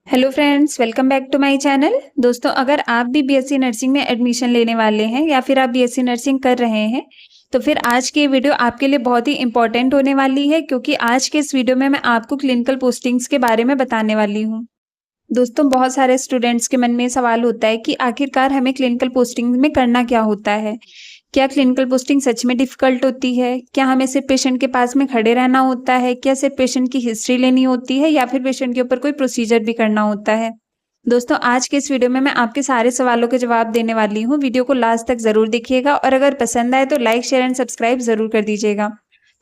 Hello friends, welcome back to my channel. दोस्तों, अगर आप भी बीएससी नर्सिंग में एडमिशन लेने वाले हैं या फिर आप बीएससी नर्सिंग कर रहे हैं, तो फिर आज की वीडियो आपके लिए बहुत ही इंपॉर्टेंट होने वाली है, क्योंकि आज के इस वीडियो में मैं आपको क्लिनिकल पोस्टिंग्स के बारे में बताने वाली हूँ। दोस्तों, बहुत सारे स्टूडेंट्स के मन में सवाल होता है कि आखिरकार हमें क्लिनिकल पोस्टिंग में करना क्या होता है। क्या क्लिनिकल पोस्टिंग सच में डिफिकल्ट होती है? क्या हमें सिर्फ पेशेंट के पास में खड़े रहना होता है? क्या सिर्फ पेशेंट की हिस्ट्री लेनी होती है या फिर पेशेंट के ऊपर कोई प्रोसीजर भी करना होता है? दोस्तों, आज के इस वीडियो में मैं आपके सारे सवालों के जवाब देने वाली हूँ। वीडियो को लास्ट तक जरूर देखिएगा और अगर पसंद आए तो लाइक, शेयर एंड सब्सक्राइब जरूर कर दीजिएगा।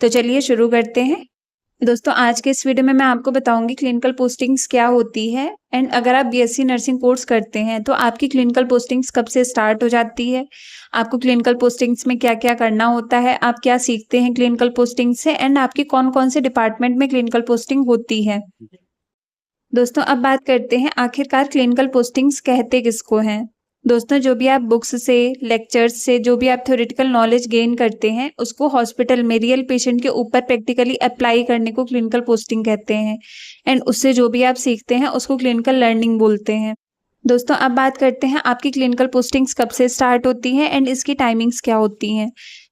तो चलिए शुरू करते हैं। दोस्तों, आज के इस वीडियो में मैं आपको बताऊंगी क्लिनिकल पोस्टिंग्स क्या होती है एंड अगर आप बीएससी नर्सिंग कोर्स करते हैं तो आपकी क्लिनिकल पोस्टिंग्स कब से स्टार्ट हो जाती है, आपको क्लिनिकल पोस्टिंग्स में क्या क्या करना होता है, आप क्या सीखते हैं क्लिनिकल पोस्टिंग से एंड आपकी कौन कौन से डिपार्टमेंट में क्लिनिकल पोस्टिंग होती है। दोस्तों, अब बात करते हैं आखिरकार क्लिनिकल पोस्टिंग्स कहते किसको हैं। दोस्तों, जो भी आप बुक्स से, लेक्चर्स से, जो भी आप थ्योरेटिकल नॉलेज गेन करते हैं उसको हॉस्पिटल में रियल पेशेंट के ऊपर प्रैक्टिकली अप्लाई करने को क्लिनिकल पोस्टिंग कहते हैं एंड उससे जो भी आप सीखते हैं उसको क्लिनिकल लर्निंग बोलते हैं। दोस्तों, अब बात करते हैं आपकी क्लिनिकल पोस्टिंग्स कब से स्टार्ट होती हैं एंड इसकी टाइमिंग्स क्या होती हैं।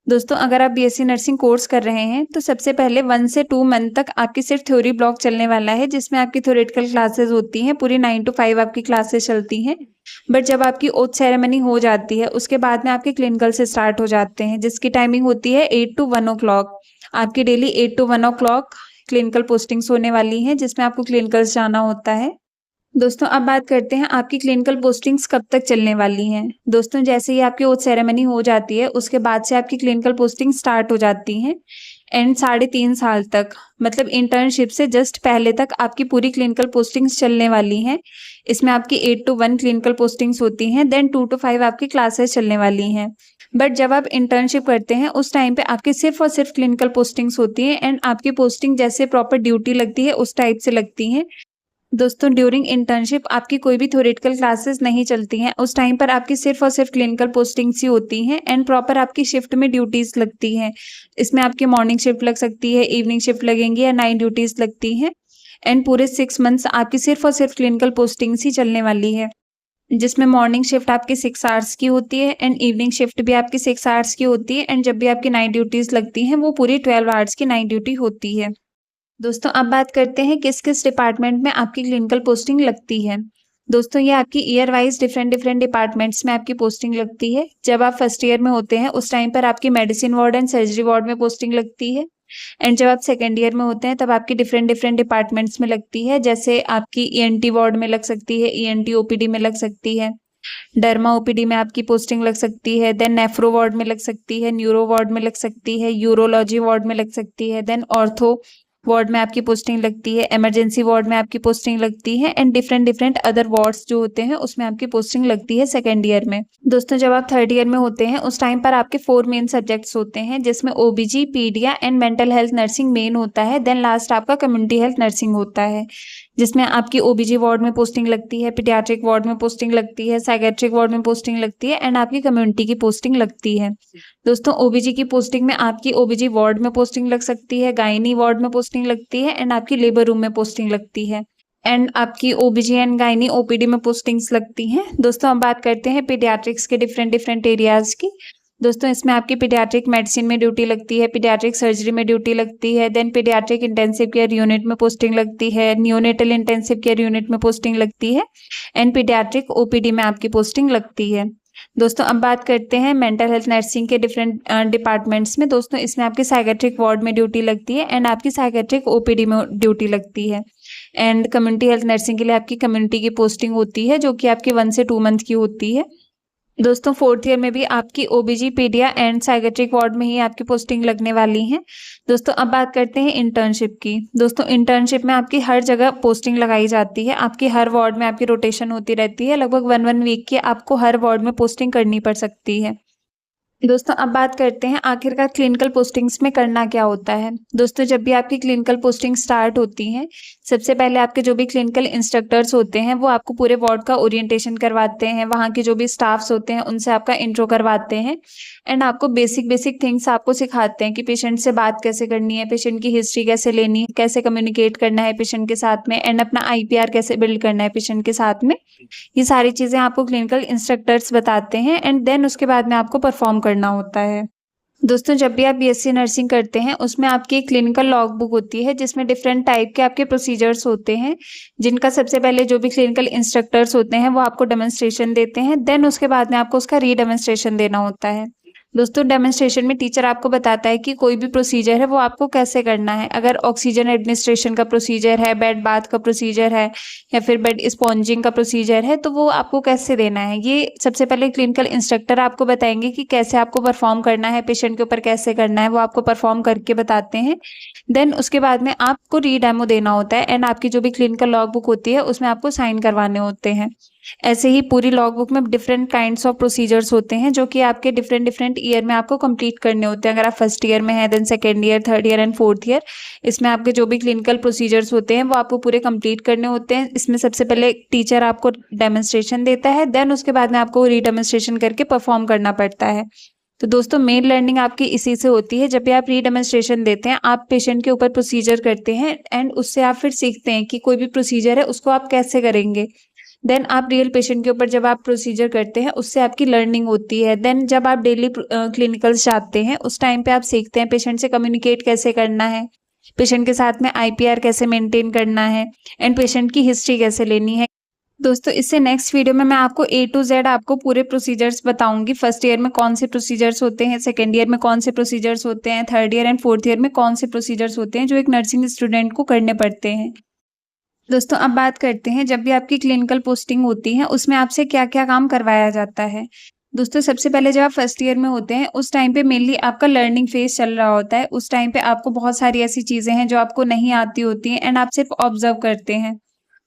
दोस्तों, अगर आप बीएससी नर्सिंग कोर्स कर रहे हैं तो सबसे पहले 1 से 2 मंथ तक आपकी सिर्फ थ्योरी ब्लॉक चलने वाला है, जिसमें आपकी थ्योरेटिकल क्लासेस होती हैं, पूरी 9 to 5 आपकी क्लासेस चलती हैं। बट जब आपकी ओथ सेरेमनी हो जाती है उसके बाद में आपके क्लिनिकल से स्टार्ट हो जाते हैं, जिसकी टाइमिंग होती है 8 to 1 o'clock। आपकी daily 8 to 1 o'clock clinical postings होने वाली हैं, जिसमें आपको क्लिनिकल्स जाना होता है। दोस्तों, अब बात करते हैं आपकी क्लिनिकल पोस्टिंग्स कब तक चलने वाली हैं। दोस्तों, जैसे ही आपकी ओथ सेरेमनी हो जाती है उसके बाद से आपकी क्लिनिकल पोस्टिंग स्टार्ट हो जाती हैं एंड 3.5 साल तक, मतलब इंटर्नशिप से जस्ट पहले तक आपकी पूरी क्लिनिकल पोस्टिंग्स चलने वाली हैं। इसमें आपकी 8 to 1 क्लिनिकल पोस्टिंग्स होती हैं, देन 2 to 5 आपकी क्लासेस चलने वाली हैं। बट जब आप इंटर्नशिप करते हैं उस टाइम पे आपकी सिर्फ और सिर्फ क्लिनिकल पोस्टिंग्स होती हैं एंड आपकी पोस्टिंग जैसे प्रॉपर ड्यूटी लगती है उस टाइप से लगती हैं। दोस्तों, ड्यूरिंग इंटर्नशिप आपकी कोई भी थ्योरेटिकल क्लासेस नहीं चलती हैं, उस टाइम पर आपकी सिर्फ और सिर्फ क्लिनिकल पोस्टिंग्स ही होती हैं एंड प्रॉपर आपकी शिफ्ट में ड्यूटीज लगती हैं। इसमें आपकी मॉर्निंग शिफ्ट लग सकती है, इवनिंग शिफ्ट लगेंगी या नाइट ड्यूटीज लगती हैं एंड पूरे 6 मंथ्स आपकी सिर्फ और सिर्फ क्लिनिकल पोस्टिंग्स ही चलने वाली है, जिसमें मॉर्निंग शिफ्ट आपकी 6 आवर्स की होती है एंड इवनिंग शिफ्ट भी आपकी 6 आवर्स की होती है एंड जब भी आपकी नाइट ड्यूटीज लगती हैं वो पूरी 12 आवर्स की नाइट ड्यूटी होती है। दोस्तों, अब बात करते हैं किस किस डिपार्टमेंट में आपकी क्लिनिकल पोस्टिंग लगती है। दोस्तों, ये आपकी year wise different different departments में आपकी पोस्टिंग लगती है। जब आप फर्स्ट ईयर में होते हैं उस टाइम पर आपकी medicine ward and surgery ward में पोस्टिंग लगती है एंड जब आप सेकेंड ईयर में होते हैं तब आपकी डिफरेंट डिफरेंट डिपार्टमेंट्स में लगती है। जैसे आपकी ईएनटी वार्ड में लग सकती है, ईएनटी ओपीडी में लग सकती है, डर्मा ओपीडी में आपकी पोस्टिंग लग सकती है, देन नेफ्रो वार्ड में लग सकती है, न्यूरो वार्ड में लग सकती है, यूरोलॉजी वार्ड में लग सकती है, देन ऑर्थो वार्ड में आपकी पोस्टिंग लगती है, इमरजेंसी वार्ड में आपकी पोस्टिंग लगती है and different different other wards जो होते हैं उसमें आपकी पोस्टिंग लगती है सेकेंड ईयर में। दोस्तों, जब आप थर्ड ईयर में होते हैं उस टाइम पर आपके 4 मेन सब्जेक्ट्स होते हैं, जिसमें OBG, pedia and mental health nursing main होता है, देन लास्ट आपका कम्युनिटी हेल्थ नर्सिंग होता है, जिसमें आपकी ओबीजी वार्ड में पोस्टिंग लगती है, पीडियाट्रिक वार्ड में पोस्टिंग लगती है, साइकेट्रिक वार्ड में पोस्टिंग लगती है एंड आपकी कम्युनिटी की पोस्टिंग लगती है। दोस्तों, ओबीजी की पोस्टिंग में आपकी ओबीजी वार्ड में पोस्टिंग लग सकती है, गायनी वार्ड में पोस्टिंग लगती है एंड आपकी लेबर रूम में पोस्टिंग लगती है एंड आपकी ओबीजी एंड गायनी ओपीडी में पोस्टिंग्स लगती हैं। दोस्तों, अब बात करते हैं पीडियाट्रिक्स के डिफरेंट डिफरेंट एरियाज की। दोस्तों, इसमें आपकी पीडियाट्रिक मेडिसिन में ड्यूटी लगती है, पीडियाट्रिक सर्जरी में ड्यूटी लगती है, then paediatric intensive care unit में पोस्टिंग लगती है, नियोनेटल इंटेंसिव केयर यूनिट में पोस्टिंग लगती है एंड पीडियाट्रिक ओपीडी में आपकी पोस्टिंग लगती है। दोस्तों, अब बात करते हैं मेंटल हेल्थ नर्सिंग के डिफरेंट डिपार्टमेंट्स में। दोस्तों, इसमें आपकी साइकेट्रिक वार्ड में ड्यूटी लगती है एंड आपकी साइकेट्रिक ओपीडी में ड्यूटी लगती है एंड कम्युनिटी हेल्थ नर्सिंग के लिए आपकी कम्युनिटी की पोस्टिंग होती है, जो कि आपकी 1 से 2 मंथ की होती है। दोस्तों, 4th ईयर में भी आपकी ओबीजी, पीडिया एंड साइकेट्रिक वार्ड में ही आपकी पोस्टिंग लगने वाली है। दोस्तों, अब बात करते हैं इंटर्नशिप की। दोस्तों, इंटर्नशिप में आपकी हर जगह पोस्टिंग लगाई जाती है, आपकी हर वार्ड में आपकी रोटेशन होती रहती है, लगभग 1 वीक की आपको हर वार्ड में पोस्टिंग करनी पड़ सकती है। दोस्तों अब बात करते हैं आखिरकार क्लिनिकल पोस्टिंग्स में करना क्या होता है। दोस्तों जब भी आपकी क्लिनिकल पोस्टिंग स्टार्ट होती हैं, सबसे पहले आपके जो भी क्लिनिकल इंस्ट्रक्टर्स होते हैं वो आपको पूरे वार्ड का ओरिएंटेशन करवाते हैं, वहाँ के जो भी स्टाफ्स होते हैं उनसे आपका इंट्रो करवाते हैं एंड आपको बेसिक बेसिक थिंग्स आपको सिखाते हैं कि पेशेंट से बात कैसे करनी है, पेशेंट की हिस्ट्री कैसे लेनी है, कैसे कम्युनिकेट करना है पेशेंट के साथ में एंड अपना आईपीआर कैसे बिल्ड करना है पेशेंट के साथ में। ये सारी चीज़ें आपको क्लिनिकल इंस्ट्रक्टर्स बताते हैं एंड देन उसके बाद में आपको परफॉर्म करना होता है। दोस्तों जब भी आप बीएससी नर्सिंग करते हैं उसमें आपकी एक क्लिनिकल लॉग बुक होती है जिसमें डिफरेंट टाइप के आपके प्रोसीजर्स होते हैं, जिनका सबसे पहले जो भी क्लिनिकल इंस्ट्रक्टर्स होते हैं वो आपको डेमोन्स्ट्रेशन देते हैं, देन उसके बाद में आपको उसका रीडेमोन्स्ट्रेशन देना होता है। दोस्तों डेमोन्स्ट्रेशन में टीचर आपको बताता है कि कोई भी प्रोसीजर है वो आपको कैसे करना है। अगर ऑक्सीजन एडमिनिस्ट्रेशन का प्रोसीजर है, बेड बाथ का प्रोसीजर है या फिर बेड स्पॉन्जिंग का प्रोसीजर है तो वो आपको कैसे देना है, ये सबसे पहले क्लिनिकल इंस्ट्रक्टर आपको बताएंगे कि कैसे आपको परफॉर्म करना है, पेशेंट के ऊपर कैसे करना है, वो आपको परफॉर्म करके बताते हैं। देन उसके बाद में आपको रीडेमो देना होता है एंड आपकी जो भी क्लिनिकल लॉग बुक होती है उसमें आपको साइन करवाने होते हैं। ऐसे ही पूरी लॉग बुक में डिफरेंट काइंड्स ऑफ प्रोसीजर्स होते हैं जो कि आपके डिफरेंट डिफरेंट ईयर में आपको कंप्लीट करने होते हैं। अगर आप फर्स्ट ईयर में हैं, then second year, third year and fourth year, इसमें आपके जो भी क्लिनिकल प्रोसीजर्स होते हैं वो आपको पूरे कंप्लीट करने होते हैं। इसमें सबसे पहले टीचर आपको डेमोन्स्ट्रेशन देता है, देन उसके बाद में आपको रीडेमोन्स्ट्रेशन करके परफॉर्म करना पड़ता है। तो दोस्तों मेन लर्निंग आपकी इसी से होती है। जब भी आप रीडेमोन्स्ट्रेशन देते हैं, आप पेशेंट के ऊपर प्रोसीजर करते हैं एंड उससे आप फिर सीखते हैं कि कोई भी प्रोसीजर है उसको आप कैसे करेंगे। देन आप रियल पेशेंट के ऊपर जब आप प्रोसीजर करते हैं उससे आपकी लर्निंग होती है। देन जब आप डेली क्लिनिकल्स जाते हैं उस टाइम पे आप सीखते हैं पेशेंट से कम्युनिकेट कैसे करना है, पेशेंट के साथ में आईपीआर कैसे मेंटेन करना है एंड पेशेंट की हिस्ट्री कैसे लेनी है। दोस्तों इससे नेक्स्ट वीडियो में मैं आपको ए टू जेड आपको पूरे प्रोसीजर्स बताऊंगी। फर्स्ट ईयर में कौन से प्रोसीजर्स होते हैं, सेकेंड ईयर में कौन से प्रोसीजर्स होते हैं, third year and fourth year में कौन से प्रोसीजर्स होते हैं जो एक नर्सिंग स्टूडेंट को करने पड़ते हैं। दोस्तों अब बात करते हैं जब भी आपकी क्लिनिकल पोस्टिंग होती है उसमें आपसे क्या-क्या काम करवाया जाता है। दोस्तों सबसे पहले जब आप फर्स्ट ईयर में होते हैं उस टाइम पे मेनली आपका लर्निंग फेज चल रहा होता है। उस टाइम पे आपको बहुत सारी ऐसी चीज़ें हैं जो आपको नहीं आती होती हैं एंड आप सिर्फ ऑब्जर्व करते हैं।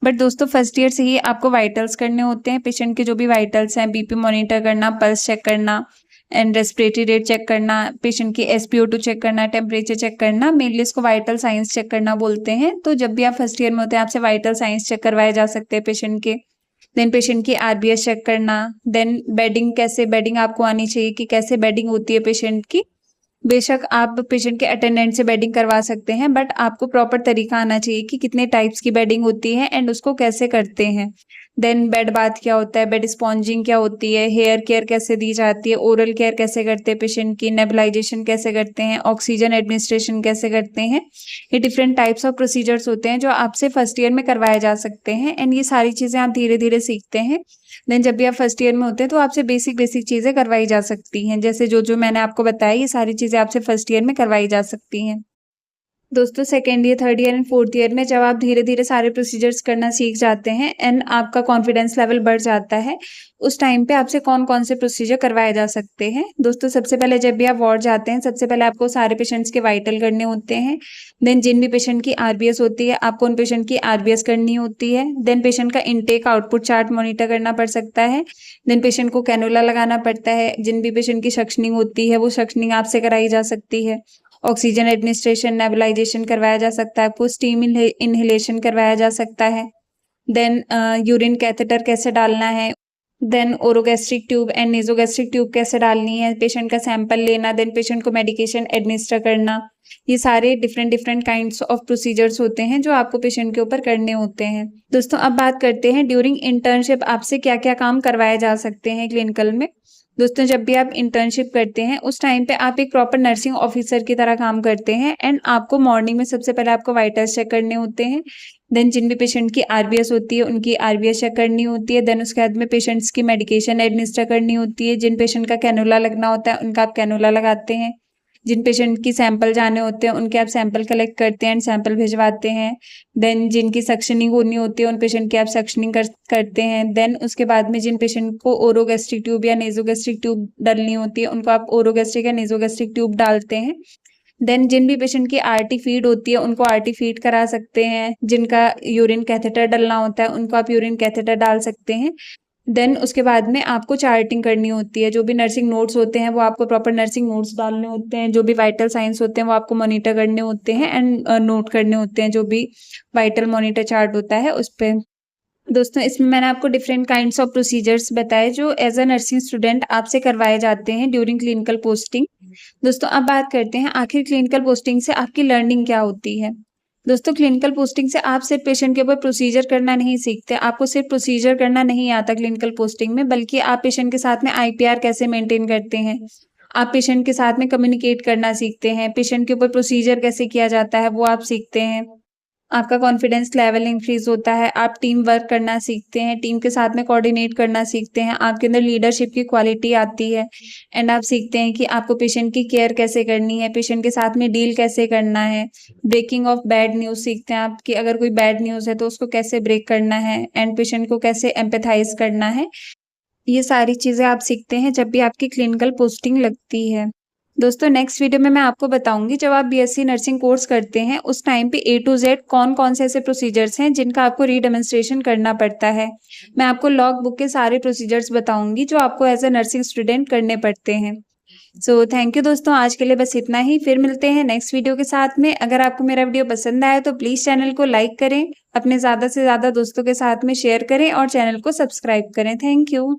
बट दोस्तों फर्स्ट ईयर से ही आपको वाइटल्स करने होते हैं, पेशेंट के जो भी वाइटल्स हैं, बीपी मॉनिटर करना, पल्स चेक करना एंड रेस्पिरेटरी रेट चेक करना, पेशेंट की एसपीओ2 चेक करना, टेम्परेचर चेक करना, मेनली इसको वाइटल साइंस चेक करना बोलते हैं। तो जब भी आप फर्स्ट ईयर में होते हैं आपसे वाइटल साइंस चेक करवाए जा सकते हैं पेशेंट के। देन पेशेंट की आरबीएस चेक करना, देन बेडिंग आपको आनी चाहिए कि कैसे बेडिंग होती है पेशेंट की। बेशक आप पेशेंट के अटेंडेंट से बेडिंग करवा सकते हैं बट आपको प्रॉपर तरीका आना चाहिए कि कितने टाइप्स की बेडिंग होती है एंड उसको कैसे करते हैं। देन बेड बाथ क्या होता है, बेड स्पॉन्जिंग क्या होती है, हेयर केयर कैसे दी जाती है, ओरल केयर कैसे करते हैं पेशेंट की, नेबुलाइजेशन कैसे करते हैं, ऑक्सीजन एडमिनिस्ट्रेशन कैसे करते हैं। ये डिफरेंट टाइप्स ऑफ प्रोसीजर्स होते हैं जो आपसे फर्स्ट ईयर में करवाए जा सकते हैं एंड ये सारी चीज़ें आप धीरे धीरे सीखते हैं। देन जब भी आप फर्स्ट ईयर में होते हैं तो आपसे बेसिक बेसिक चीज़ें करवाई जा सकती हैं, जैसे जो जो मैंने आपको बताया ये सारी चीज़ें आपसे फर्स्ट ईयर में करवाई जा सकती हैं। दोस्तों second year, third year and fourth year में जब आप धीरे धीरे सारे प्रोसीजर्स करना सीख जाते हैं एंड आपका कॉन्फिडेंस लेवल बढ़ जाता है, उस टाइम पे आपसे कौन कौन से प्रोसीजर करवाए जा सकते हैं। दोस्तों सबसे पहले जब भी आप वार्ड जाते हैं सबसे पहले आपको सारे पेशेंट्स के वाइटल करने होते हैं। देन जिन भी पेशेंट की आरबीएस होती है आपको उन पेशेंट की आरबीएस करनी होती है। देन पेशेंट का इनटेक आउटपुट चार्ट मॉनिटर करना पड़ सकता है। देन पेशेंट को कैनुला लगाना पड़ता है। जिन भी पेशेंट की सक्शनिंग होती है वो सक्शनिंग आपसे कराई जा सकती है। ऑक्सीजन एडमिनिस्ट्रेशन, नेबुलाइजेशन करवाया जा सकता है, आपको स्टीम इन्हेलेशन करवाया जा सकता है। देन यूरिन कैथेटर कैसे डालना है, then orogastric tube and nasogastric tube कैसे डालनी है, पेशेंट का सैंपल लेना, देन पेशेंट को मेडिकेशन एडमिनिस्टर करना। ये सारे different different kinds of procedures होते हैं जो आपको पेशेंट के ऊपर करने होते हैं। दोस्तों अब बात करते हैं ड्यूरिंग इंटर्नशिप आपसे क्या क्या काम करवाए जा सकते हैं क्लिनिकल में। दोस्तों जब भी आप इंटर्नशिप करते हैं उस टाइम पे आप एक प्रॉपर नर्सिंग ऑफिसर की तरह काम करते हैं एंड आपको मॉर्निंग में सबसे पहले आपको वाइटल्स चेक करने होते हैं। देन जिन भी पेशेंट की आरबीएस होती है उनकी आरबीएस चेक करनी होती है। देन उसके बाद में पेशेंट्स की मेडिकेशन एडमिनिस्टर करनी होती है। जिन पेशेंट का कैनुला लगना होता है उनका आप कैनुला लगाते हैं। जिन पेशेंट की सैंपल जाने होते हैं उनके आप सैंपल कलेक्ट करते हैं एंड सैंपल भिजवाते हैं। देन जिनकी सक्शनिंग होनी होती है उन पेशेंट की आप सक्शनिंग करते हैं। देन उसके बाद में जिन पेशेंट को ओरोगैस्ट्रिक ट्यूब या नेजोगैस्ट्रिक ट्यूब डालनी होती है उनको आप ओरोगैस्ट्रिक या नेजोगैस्ट्रिक ट्यूब डालते हैं। देन जिन भी पेशेंट की आरटी फीड होती है उनको आरटी फीड करा सकते हैं। जिनका यूरिन कैथेटर डलना होता है उनको आप यूरिन कैथेटर डाल सकते हैं। देन उसके बाद में आपको चार्टिंग करनी होती है, जो भी नर्सिंग नोट्स होते हैं वो आपको प्रॉपर नर्सिंग नोट्स डालने होते हैं, जो भी वाइटल साइंस होते हैं वो आपको मॉनिटर करने होते हैं एंड नोट करने होते हैं, जो भी वाइटल मॉनिटर चार्ट होता है उस पे। दोस्तों इसमें मैंने आपको डिफरेंट काइंड्स ऑफ प्रोसीजर्स बताए जो एज अ नर्सिंग स्टूडेंट आपसे करवाए जाते हैं ड्यूरिंग क्लिनिकल पोस्टिंग। दोस्तों अब बात करते हैं आखिर क्लिनिकल पोस्टिंग से आपकी लर्निंग क्या होती है। दोस्तों क्लिनिकल पोस्टिंग से आप सिर्फ पेशेंट के ऊपर प्रोसीजर करना नहीं सीखते, आपको सिर्फ प्रोसीजर करना नहीं आता क्लिनिकल पोस्टिंग में, बल्कि आप पेशेंट के साथ में आईपीआर कैसे मेंटेन करते हैं, आप पेशेंट के साथ में कम्युनिकेट करना सीखते हैं, पेशेंट के ऊपर प्रोसीजर कैसे किया जाता है वो आप सीखते हैं। आपका कॉन्फिडेंस लेवल इंक्रीज़ होता है, आप टीम वर्क करना सीखते हैं, टीम के साथ में कोऑर्डिनेट करना सीखते हैं, आपके अंदर लीडरशिप की क्वालिटी आती है एंड आप सीखते हैं कि आपको पेशेंट की केयर कैसे करनी है, पेशेंट के साथ में डील कैसे करना है। ब्रेकिंग ऑफ बैड न्यूज़ सीखते हैं आप कि अगर कोई बैड न्यूज़ है तो उसको कैसे ब्रेक करना है एंड पेशेंट को कैसे एम्पैथाइज़ करना है। ये सारी चीज़ें आप सीखते हैं जब भी आपकी क्लिनिकल पोस्टिंग लगती है। दोस्तों नेक्स्ट वीडियो में मैं आपको बताऊँगी जब आप बीएससी नर्सिंग कोर्स करते हैं उस टाइम पे ए टू ज़ेड कौन-कौन से ऐसे प्रोसीजर्स हैं जिनका आपको रीडेमोंस्ट्रेशन करना पड़ता है। मैं आपको लॉग बुक के सारे प्रोसीजर्स बताऊँगी जो आपको एज़ अ नर्सिंग स्टूडेंट करने पड़ते हैं। सो थैंक यू दोस्तों, आज के लिए बस इतना ही। फिर मिलते हैं नेक्स्ट वीडियो के साथ में। अगर आपको मेरा वीडियो पसंद आया तो प्लीज़ चैनल को लाइक करें, अपने ज़्यादा से ज़्यादा दोस्तों के साथ में शेयर करें और चैनल को सब्सक्राइब करें। Thank you.